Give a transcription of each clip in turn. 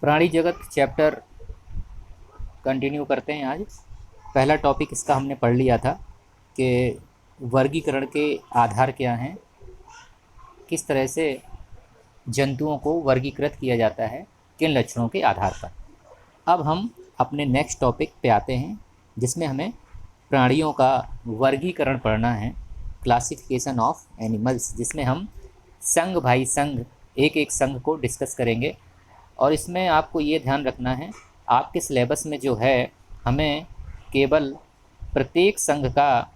प्राणी जगत chapter continue करते हैं। आज पहला टॉपिक इसका हमने पढ़ लिया था कि वर्गीकरण के आधार क्या हैं, किस तरह से जंतुओं को वर्गीकृत किया जाता है, किन लक्षणों के आधार पर। अब हम अपने नेक्स्ट टॉपिक पे आते हैं जिसमें हमें प्राणियों का वर्गीकरण पढ़ना है, क्लासिफिकेशन ऑफ एनिमल्स, जिसमें हम संघ भाई संघ एक एक संघ को डिस्कस करेंगे। और इसमें आपको ये ध्यान रखना है, आपके सिलेबस में जो है हमें केवल प्रत्येक संघ का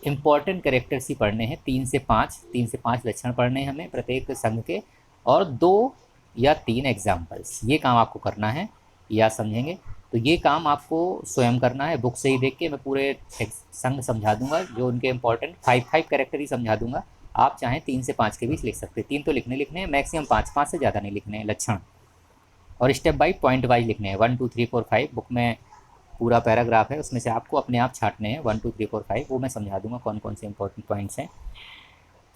इम्पॉर्टेंट कैरेक्टर्स ही पढ़ने हैं। 3 से 5 लक्षण पढ़ने हैं हमें प्रत्येक संघ के, और 2 या 3 एग्जाम्पल्स। ये काम आपको करना है, या समझेंगे तो ये काम आपको स्वयं करना है। बुक से ही देख के मैं पूरे संघ समझा दूंगा, जो उनके इम्पॉर्टेंट 5 कैरेक्टर ही समझा दूंगा। आप चाहें 3 से 5 के बीच लिख सकते हैं। 3 तो लिखने हैं, मैक्सिमम 5 से ज़्यादा नहीं लिखने हैं लक्षण, और स्टेप बाई पॉइंट वाइज लिखने हैं। 1 2 3 4 5 बुक में पूरा पैराग्राफ है, उसमें से आपको अपने आप छांटने हैं 1 2 3 4 5। वो मैं समझा दूंगा कौन कौन से इंपॉर्टेंट पॉइंट्स हैं।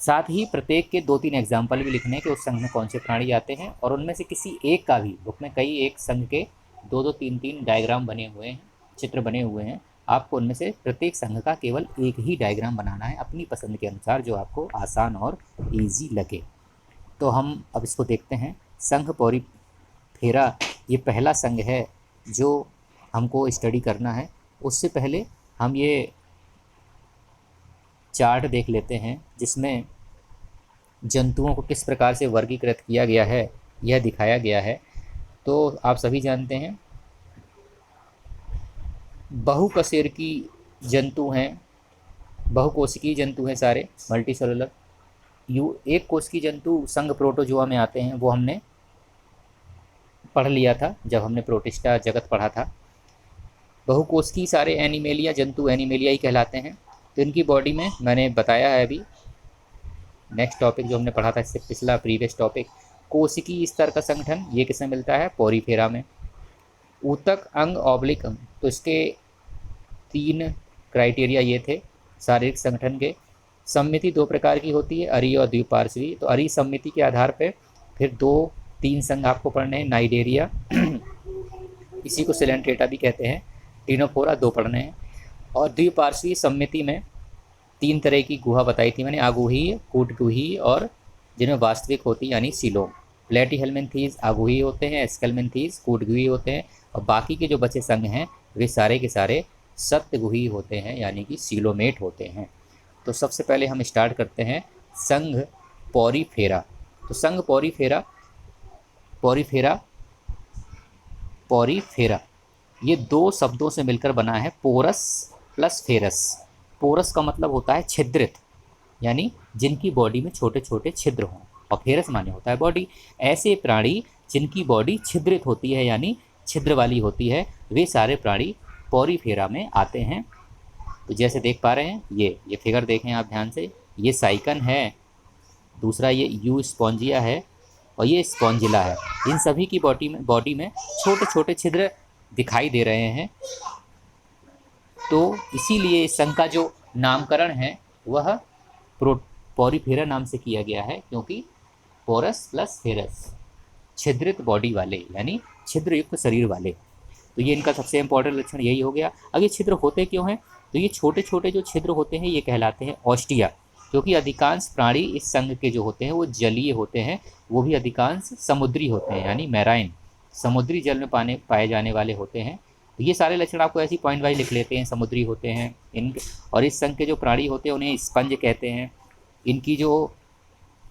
साथ ही प्रत्येक के 2-3 एग्जाम्पल भी लिखने हैं कि उस संघ में कौन से प्राणी आते हैं, और उनमें से किसी एक का भी, बुक में कई एक संघ के 2-2 3-3 डायग्राम बने हुए हैं, चित्र बने हुए हैं। आपको उनमें से प्रत्येक संघ का केवल एक ही डायग्राम बनाना है अपनी पसंद के अनुसार, जो आपको आसान और ईजी लगे। तो हम अब इसको देखते हैं। संघ पॉरीफेरा ये पहला संघ है जो हमको स्टडी करना है। उससे पहले हम ये चार्ट देख लेते हैं जिसमें जंतुओं को किस प्रकार से वर्गीकृत किया गया है, यह दिखाया गया है। तो आप सभी जानते हैं बहुकशेरुकी जंतु हैं, बहुकोशिकीय जंतु हैं सारे, मल्टीसेलुलर। एक कोशिकीय जंतु संघ प्रोटोजोआ में आते हैं, वो हमने पढ़ लिया था जब हमने प्रोटिस्टा जगत पढ़ा था। बहुकोशिकीय सारे एनिमेलिया जंतु एनिमेलिया ही कहलाते हैं। तो इनकी बॉडी में मैंने बताया है अभी नेक्स्ट टॉपिक जो हमने पढ़ा था इससे पिछला प्रीवियस टॉपिक, कोशिकीय स्तर का संगठन ये किसमें मिलता है? पॉरीफेरा में। ऊतक अंग ऑब्लिक अंग, तो इसके 3 क्राइटेरिया ये थे शारीरिक संगठन के। सम्मिति 2 प्रकार की होती है, अरी और द्विपार्श्वी। तो अरी सम्मिति के आधार पर फिर 2-3 संघ आपको पढ़ने हैं। नाइडेरिया इसी को सिलेंट्रेटा भी कहते हैं, टिनोफोरा 2 पढ़ने हैं। और द्विपार्श्वी सम्मिति में 3 तरह की गुहा बताई थी मैंने, आगुही, कूटगुही और जिनमें वास्तविक होती यानी सीलोम। प्लेटीहेल्मिन्थीज आगुही होते हैं, एस्केल्मिन्थीज कूटगुही होते हैं, और बाकी के जो बचे संघ हैं वे सारे के सारे सत्यगुही होते हैं यानी कि सीलोमेट होते हैं। तो सबसे पहले हम स्टार्ट करते हैं संघ पॉरीफेरा। तो संघ पॉरीफेरा ये 2 शब्दों से मिलकर बना है, पोरस प्लस फेरस। पोरस का मतलब होता है छिद्रित, यानी जिनकी बॉडी में छोटे छोटे छिद्र हों, और फेरस माने होता है बॉडी। ऐसे प्राणी जिनकी बॉडी छिद्रित होती है यानी छिद्र वाली होती है, वे सारे प्राणी पॉरीफेरा में आते हैं। तो जैसे देख पा रहे हैं ये फिगर देखें आप ध्यान से, ये साइकन है, दूसरा ये यू स्पॉन्जिया है, और ये स्पॉन्जिला है। इन सभी की बॉडी में छोटे छोटे छिद्र दिखाई दे रहे हैं। तो इसीलिए इस संघ का जो नामकरण है वह पॉरीफेरा नाम से किया गया है, क्योंकि पोरस प्लस फेरस, छिद्रित बॉडी वाले यानी छिद्रयुक्त शरीर वाले। तो ये इनका सबसे इंपॉर्टेंट लक्षण यही हो गया। अब ये छिद्र होते क्यों हैं? तो ये छोटे छोटे जो छिद्र होते हैं ये कहलाते हैं ऑस्टिया, क्योंकि अधिकांश प्राणी इस संघ के जो होते हैं वो जलीय होते हैं, वो भी अधिकांश समुद्री होते हैं यानी मैराइन, समुद्री जल में पाए जाने वाले होते हैं। तो ये सारे लक्षण आपको ऐसी पॉइंट वाइज लिख लेते हैं, समुद्री होते हैं इन। और इस संघ के जो प्राणी होते हैं उन्हें स्पंज कहते हैं। इनकी जो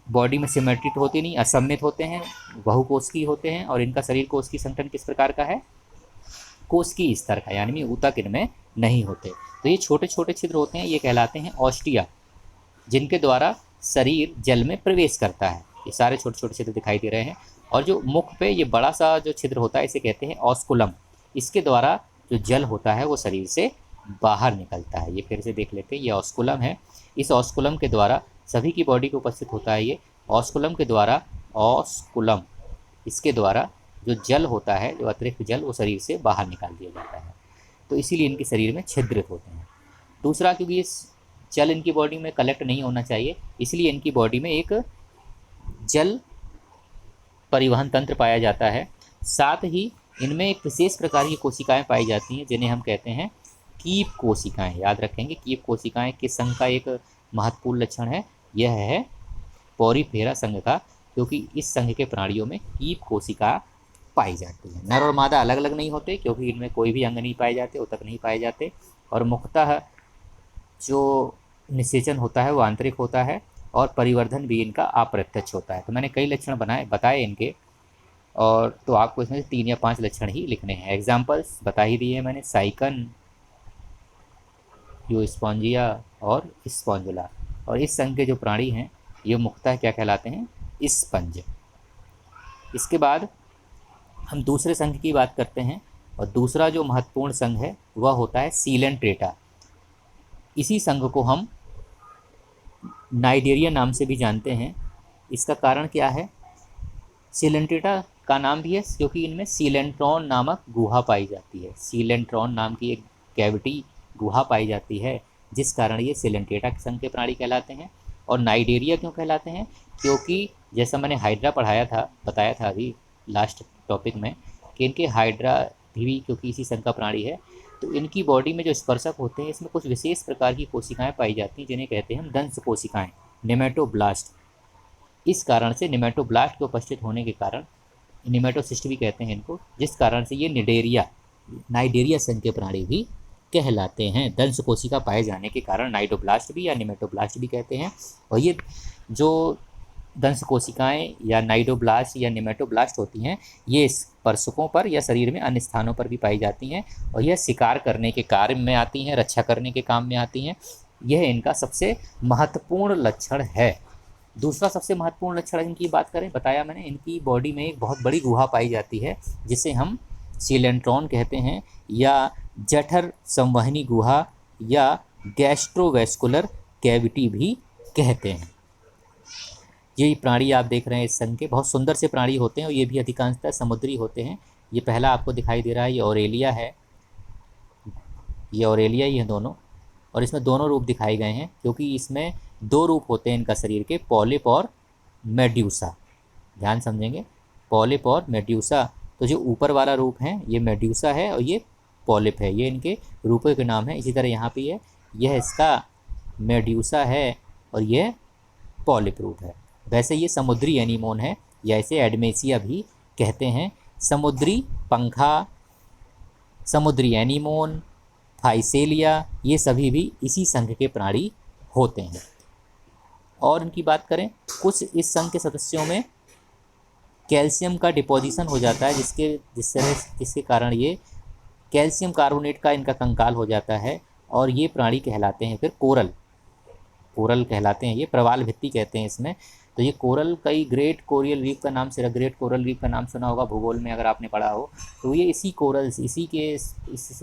बॉडी में सिमेट्रिक होती नहीं, असममित होते हैं, बहुकोशिकीय होते हैं, और इनका शरीर कोशिकीय संगठन किस प्रकार का है? कोशिकीय स्तर का, यानी ऊतक इनमें नहीं होते। तो ये छोटे छोटे छिद्र होते हैं, ये कहलाते हैं ऑस्टिया, जिनके द्वारा शरीर जल में प्रवेश करता है। ये सारे छोटे छोटे छिद्र दिखाई दे रहे हैं। और जो मुख पे ये बड़ा सा जो छिद्र होता है इसे कहते हैं ऑस्कुलम। इसके द्वारा जो जल होता है वो शरीर से बाहर निकलता है। ये फिर से देख लेते हैं, ये ऑस्कुलम है। इस ऑस्कुलम के द्वारा सभी की बॉडी को उपस्थित होता है। ये ऑस्कुलम के द्वारा, इसके द्वारा जो जल होता है, जो अतिरिक्त जल, वो शरीर से बाहर निकाल दिया जाता है। तो इसीलिए इनके शरीर में छिद्रित होते हैं। दूसरा, क्योंकि इस जल इनकी बॉडी में कलेक्ट नहीं होना चाहिए, इसलिए इनकी बॉडी में एक जल परिवहन तंत्र पाया जाता है। साथ ही इनमें एक विशेष प्रकार की कोशिकाएं पाई जाती हैं जिन्हें हम कहते हैं कीप कोशिकाएं। याद रखेंगे, कीप कोशिकाएं किस संघ का एक महत्वपूर्ण लक्षण है? यह है पोरीफेरा संघ का, क्योंकि इस संघ के प्राणियों में कीप कोशिका पाई जाती है। नर और मादा अलग अलग नहीं होते, क्योंकि इनमें कोई भी अंग नहीं पाए जाते, ऊतक नहीं पाए जाते, और मुख्यतः जो निषेचन होता है वो आंतरिक होता है, और परिवर्धन भी इनका अप्रत्यक्ष होता है। तो मैंने कई लक्षण बताए इनके, और तो आपको इसमें से 3 या 5 लक्षण ही लिखने हैं। एग्जाम्पल्स बता ही दिए मैंने, साइकन, यूस्पॉन्जिया और स्पॉन्जुला। और इस संघ के जो प्राणी हैं ये मुख्यतः क्या कहलाते हैं? स्पंज। इसके बाद हम दूसरे संघ की बात करते हैं, और दूसरा जो महत्वपूर्ण संघ है वह होता है सीलेंट्रेटा। इसी संघ को हम नाइडेरिया नाम से भी जानते हैं। इसका कारण क्या है? सीलेंट्रेटा का नाम भी है क्योंकि इनमें सीलेंट्रॉन नामक गुहा पाई जाती है। सीलेंट्रॉन नाम की एक कैविटी गुहा पाई जाती है, जिस कारण ये सीलेंट्रेटा संघ के प्राणी कहलाते हैं। और नाइडेरिया क्यों कहलाते हैं? क्योंकि जैसा मैंने हाइड्रा बताया था अभी लास्ट टॉपिक में, कि इनके हाइड्रा भी क्योंकि इसी संघ का प्राणी है, तो इनकी बॉडी में जो स्पर्शक होते हैं इसमें कुछ विशेष प्रकार की कोशिकाएं पाई जाती हैं जिन्हें कहते हैं हम दंश कोशिकाएं, नेमेटोब्लास्ट। इस कारण से नेमेटोब्लास्ट के उपस्थित होने के कारण नेमेटोसिस्ट भी कहते हैं इनको, जिस कारण से ये नाइडेरिया संघ के प्राणी भी कहलाते हैं। दंश कोशिका पाए जाने के कारण नाइडोब्लास्ट भी या नेमेटोब्लास्ट भी कहते हैं। और ये जो दंश कोशिकाएं या नाइडोब्लास्ट या नेमेटोब्लास्ट होती हैं, ये स्पर्शकों पर या शरीर में अन्य स्थानों पर भी पाई जाती हैं, और यह शिकार करने के कार्य में आती हैं, रक्षा करने के काम में आती हैं। यह इनका सबसे महत्वपूर्ण लक्षण है। दूसरा सबसे महत्वपूर्ण लक्षण इनकी बात करें, बताया मैंने, इनकी बॉडी में एक बहुत बड़ी गुहा पाई जाती है जिसे हम सीलेंट्रॉन कहते हैं, या जठर संवहनी गुहा, या गैस्ट्रोवेस्कुलर कैविटी भी कहते हैं। ये प्राणी आप देख रहे हैं इस संघ के, बहुत सुंदर से प्राणी होते हैं, और ये भी अधिकांशतः समुद्री होते हैं। ये पहला आपको दिखाई दे रहा है, ये ऑरेलिया है, ये ऑरेलिया ही है दोनों, और इसमें दोनों रूप दिखाए गए हैं क्योंकि इसमें 2 रूप होते हैं इनका शरीर के, पॉलिप और मेड्यूसा। ध्यान समझेंगे, पॉलिप और मेड्यूसा। तो जो ऊपर वाला रूप है ये मेड्यूसा है और ये पॉलिप है, ये इनके रूपों के नाम है। इसी तरह यहाँ पे यह इसका मेड्यूसा है और यह पॉलिप रूप है। वैसे ये समुद्री एनीमोन है, या इसे एडमेसिया भी कहते हैं। समुद्री पंखा, समुद्री एनीमोन, फाइसेलिया, ये सभी भी इसी संघ के प्राणी होते हैं। और इनकी बात करें, कुछ इस संघ के सदस्यों में कैल्शियम का डिपोजिशन हो जाता है, जिसके कारण ये कैल्शियम कार्बोनेट का इनका कंकाल हो जाता है, और ये प्राणी कहलाते हैं फिर कोरल कहलाते हैं। ये प्रवाल भित्ति कहते हैं इसमें। तो ये कोरल कई ग्रेट कोरल रीफ का नाम से, ग्रेट कोरल रीफ का नाम सुना होगा भूगोल में अगर आपने पढ़ा हो। तो ये इसी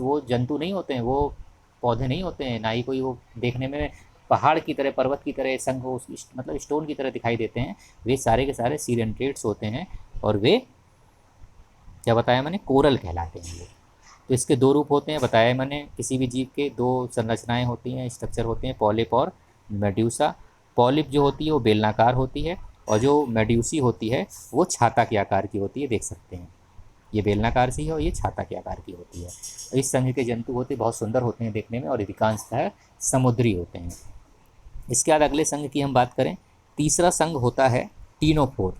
वो जंतु नहीं होते हैं, वो पौधे नहीं होते हैं, ना ही कोई वो देखने में पहाड़ की तरह, पर्वत की तरह, संग हो मतलब स्टोन की तरह दिखाई देते हैं। वे सारे के सारे सीलेंट्रेट्स होते हैं, और वे क्या बताया मैंने, कोरल कहलाते हैं ये। तो इसके 2 रूप होते हैं, बताया मैंने, किसी भी जीव के 2 संरचनाएं होती हैं, स्ट्रक्चर होते हैं, पॉलिप और मेड्यूसा। पॉलिप जो होती है वो बेलनाकार होती है, और जो मेड्यूसी होती है वो छाता के आकार की होती है। देख सकते हैं ये बेलनाकार सी है और ये छाता के आकार की होती है। इस संघ के जंतु होते बहुत सुंदर होते हैं देखने में, और अधिकांशतः समुद्री होते हैं। इसके बाद अगले संघ की हम बात करें, तीसरा संघ होता है टीनोफोर।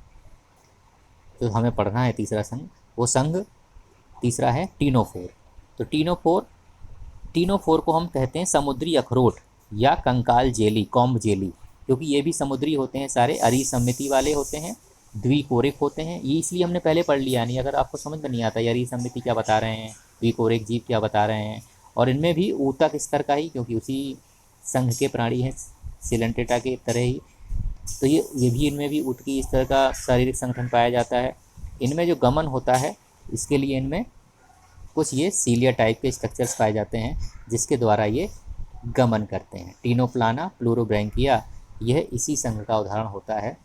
तो हमें पढ़ना है तीसरा संघ, वो संघ तीसरा है टीनोफोर। तो टीनोफोर को हम कहते हैं समुद्री अखरोट या कंकाल जेली, कॉम्ब जेली, क्योंकि ये भी समुद्री होते हैं सारे, अरीसमिति वाले होते हैं, द्विकोरिक होते हैं। ये इसलिए हमने पहले पढ़ लिया, नहीं अगर आपको समझ में नहीं आता ये अरीसमिति क्या बता रहे हैं, द्विकोरिक जीव क्या बता रहे हैं। और इनमें भी ऊतक स्तर का ही, क्योंकि उसी संघ के प्राणी हैं सीलेंट्रेटा के तरह ही, तो ये भी इनमें भी ऊतकी इस तरह का शारीरिक संगठन पाया जाता है। इनमें जो गमन होता है इसके लिए इनमें कुछ ये सीलिया टाइप के स्ट्रक्चर्स पाए जाते हैं, जिसके द्वारा ये गमन करते हैं। टीनोप्लाना, प्लूरोब्रैंकिया, यह इसी संघ का उदाहरण होता है।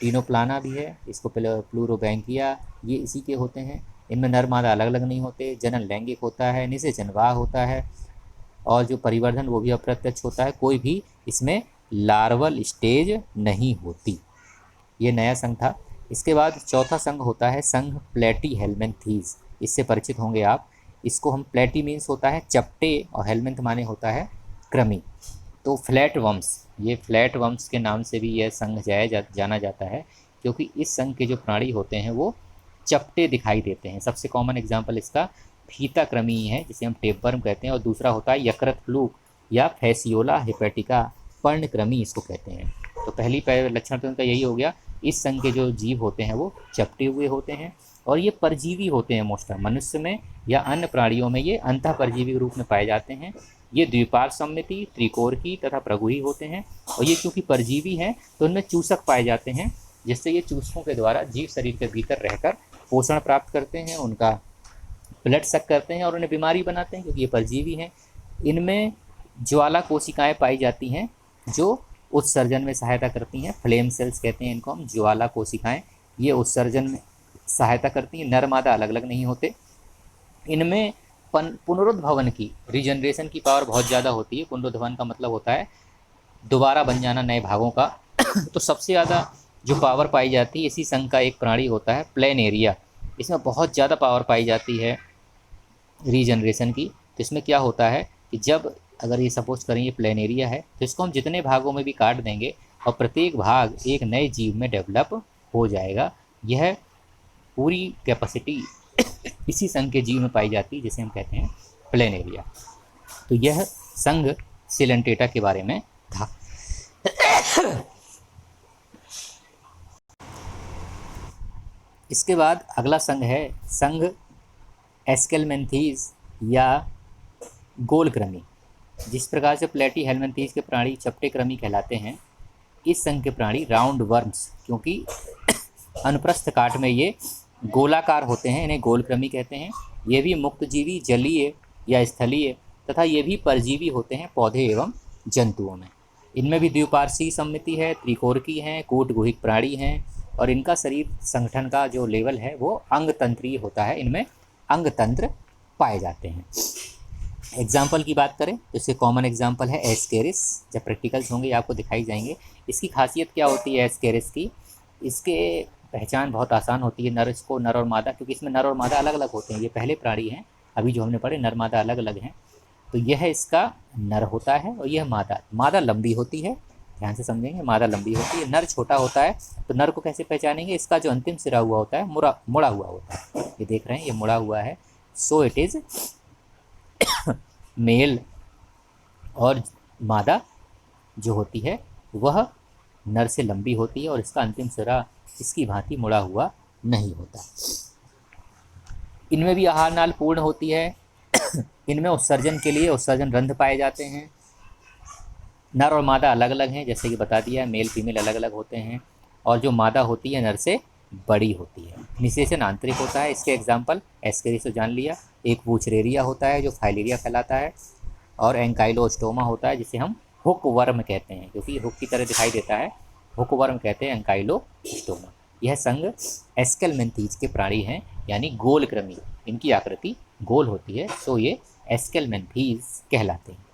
टीनोप्लाना भी है, इसको प्लूरोब्रैंकिया, ये इसी के होते हैं। इनमें नर मादा अलग अलग नहीं होते, जनन लैंगिक होता है, निषेचनवाह होता है, और जो परिवर्धन वो भी अप्रत्यक्ष होता है। कोई भी इसमें लार्वल स्टेज नहीं होती। ये नया संघ था। इसके बाद चौथा संघ होता है संघ प्लेटीहेल्मिन्थीज। इससे परिचित होंगे आप। इसको हम प्लेटी मीन्स होता है चपटे और हेल्मिन्थ माने होता है कृमि। तो फ्लैट वम्स, ये फ्लैट वम्स के नाम से भी यह संघ जाना जाता है, क्योंकि इस संघ के जो प्राणी होते हैं वो चपटे दिखाई देते हैं। सबसे कॉमन एग्जाम्पल इसका फीता कृमि है, जिसे हम टेपवर्म कहते हैं, और दूसरा होता है यकृत फ्लूक या फैसियोला हिपेटिका, पर्णकृमि इसको कहते हैं। तो पहली लक्षण तो उनका यही हो गया। इस संघ के जो जीव होते हैं वो चपटे हुए होते हैं और ये परजीवी होते हैं। मोस्टर मनुष्य में या अन्य प्राणियों में ये अंतः परजीवी के रूप में पाए जाते हैं। ये द्विपार्श्वसम्मिति, त्रिकोरकी तथा प्रगुही होते हैं। और ये क्योंकि परजीवी हैं तो इनमें चूसक पाए जाते हैं, जिससे ये चूसकों के द्वारा जीव शरीर के भीतर रहकर पोषण प्राप्त करते हैं, उनका ब्लड सक करते हैं और उन्हें बीमारी बनाते हैं, क्योंकि ये परजीवी हैं। इनमें ज्वाला कोशिकाएं पाई जाती हैं जो उत्सर्जन में सहायता करती हैं। फ्लेम सेल्स कहते हैं इनको हम, ज्वाला कोशिकाएं। ये उत्सर्जन में सहायता करती हैं। नर मादा अलग अलग नहीं होते। इनमें पुनरुद्भवन की, रीजनरेशन की पावर बहुत ज़्यादा होती है। पुनरुद्भवन का मतलब होता है दोबारा बन जाना नए भागों का। तो सबसे ज़्यादा जो पावर पाई जाती है इसी संघ का एक प्राणी होता है प्लेनेरिया। इसमें बहुत ज़्यादा पावर पाई जाती है रीजनरेशन की। तो इसमें क्या होता है कि जब अगर ये सपोज करें ये प्लेनेरिया है तो इसको हम जितने भागों में भी काट देंगे और प्रत्येक भाग एक नए जीव में डेवलप हो जाएगा। यह पूरी कैपेसिटी इसी संघ के जीव में पाई जाती है, जिसे हम कहते हैं प्लेनेरिया। तो यह संघ सिलेंटेटा के बारे में था। इसके बाद अगला संघ है संघ एस्केलमेंथीज या गोलकृमि। जिस प्रकार से प्लेटीहेल्मिन्थीज के प्राणी चपटे कृमि कहलाते हैं, इस संघ के प्राणी राउंड वर्म्स, क्योंकि अनुप्रस्थ काट में ये गोलाकार होते हैं, इन्हें गोलकृमि कहते हैं। ये भी मुक्तजीवी, जलीय या स्थलीय तथा ये भी परजीवी होते हैं पौधे एवं जंतुओं में। इनमें भी द्विपार्श्वीय सम्मिति है, त्रिकोरकी हैं, कूटगुहिक प्राणी हैं और इनका शरीर संगठन का जो लेवल है वो अंगतंत्रीय होता है। इनमें अंगतंत्र पाए जाते हैं। एग्जाम्पल की बात करें तो इसके कॉमन एग्जाम्पल है एस्केरिस। जब प्रैक्टिकल्स होंगे आपको दिखाई जाएंगे। इसकी खासियत क्या होती है एस्केरिस की, इसके पहचान बहुत आसान होती है। इसको नर और मादा, क्योंकि इसमें नर और मादा अलग अलग होते हैं। ये पहले प्राणी हैं, अभी जो हमने पढ़े नर मादा अलग अलग हैं। तो यह इसका नर होता है और यह मादा लंबी होती है। ध्यान से समझेंगे, मादा लंबी होती है, नर छोटा होता है। तो नर को कैसे पहचानेंगे, इसका जो अंतिम सिरा हुआ होता है मुड़ा हुआ होता है। ये देख रहे हैं, ये मुड़ा हुआ है। So it is male. और मादा जो होती है वह नर से लंबी होती है और इसका अंतिम सिरा इसकी भांति मुड़ा हुआ नहीं होता। इनमें भी आहार नाल पूर्ण होती है। इनमें उत्सर्जन के लिए उत्सर्जन रंध्र पाए जाते हैं। नर और मादा अलग अलग हैं, जैसे कि बता दिया, मेल फीमेल अलग अलग होते हैं। और जो मादा होती है नर से बड़ी होती है। निषेचन आंतरिक होता है। इसके एग्जाम्पल एस्केरिस जान लिया। एक वूचरेरिया होता है जो फाइलेरिया फैलाता है, और एंकाइलोस्टोमा होता है जिसे हम हुक वर्म कहते हैं, क्योंकि हुक की तरह दिखाई देता है। हुक वर्म कहते हैं एंकाइलोस्टोमा। यह संघ एस्केलमेंथीज के प्राणी हैं, यानी गोलकृमि। इनकी आकृति गोल होती है, सो ये एस्केलमेंथीज कहलाते हैं।